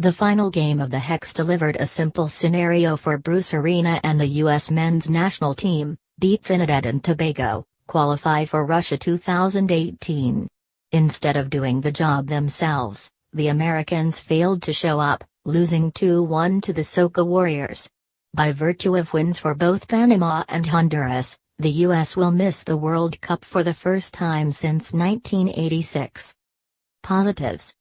The final game of the Hex delivered a simple scenario for Bruce Arena and the U.S. men's national team, beat Trinidad and Tobago, qualify for Russia 2018. Instead of doing the job themselves, the Americans failed to show up, losing 2-1 to the Soca Warriors. By virtue of wins for both Panama and Honduras, the U.S. will miss the World Cup for the first time since 1986. Positives: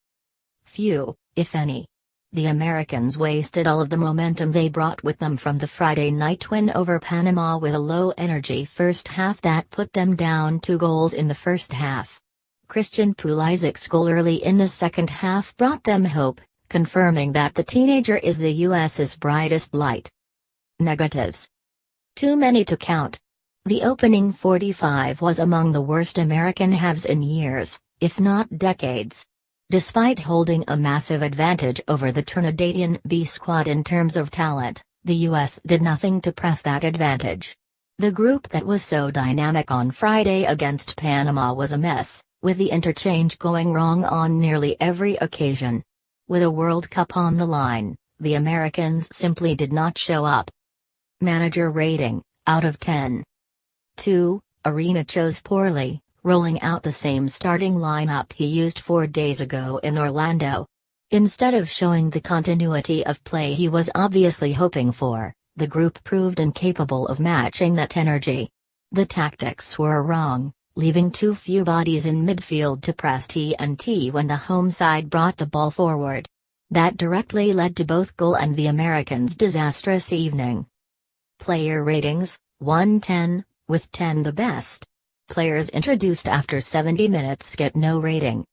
few, if any. The Americans wasted all of the momentum they brought with them from the Friday night win over Panama with a low-energy first half that put them down 2 goals in the first half. Christian Pulisic's goal early in the second half brought them hope, confirming that the teenager is the U.S.'s brightest light. Negatives: too many to count. The opening 45 was among the worst American halves in years, if not decades. Despite holding a massive advantage over the Trinidadian B squad in terms of talent, the U.S. did nothing to press that advantage. The group that was so dynamic on Friday against Panama was a mess, with the interchange going wrong on nearly every occasion. With a World Cup on the line, the Americans simply did not show up. Manager rating, out of 10. 2. Arena chose poorly, rolling out the same starting lineup he used 4 days ago in Orlando. Instead of showing the continuity of play he was obviously hoping for, the group proved incapable of matching that energy. The tactics were wrong, leaving too few bodies in midfield to press TNT when the home side brought the ball forward. That directly led to both goal and the Americans' disastrous evening. Player ratings, 1-10, with 10 the best. Players introduced after 70 minutes get no rating.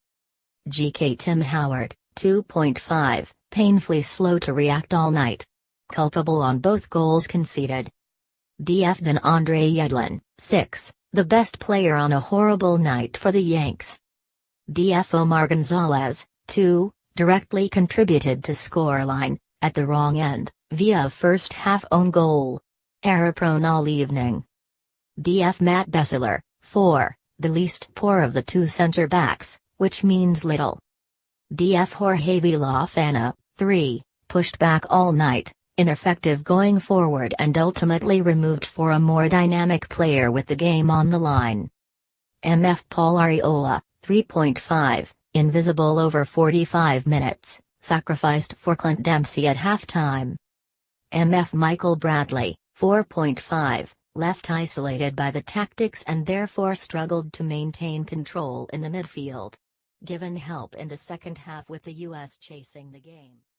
GK Tim Howard, 2.5, painfully slow to react all night. Culpable on both goals conceded. DF Then Andre Yedlin, 6, the best player on a horrible night for the Yanks. DF Omar Gonzalez, 2, directly contributed to scoreline, at the wrong end, via a first half own goal. Error-prone all evening. DF Matt Besseler, 4, the least poor of the 2 center-backs, which means little. DF Jorge Villafana, 3, pushed back all night, ineffective going forward and ultimately removed for a more dynamic player with the game on the line. MF Paul Arriola, 3.5, invisible over 45 minutes, sacrificed for Clint Dempsey at halftime. MF Michael Bradley, 4.5, left isolated by the tactics and therefore struggled to maintain control in the midfield. Given help in the second half with the U.S. chasing the game.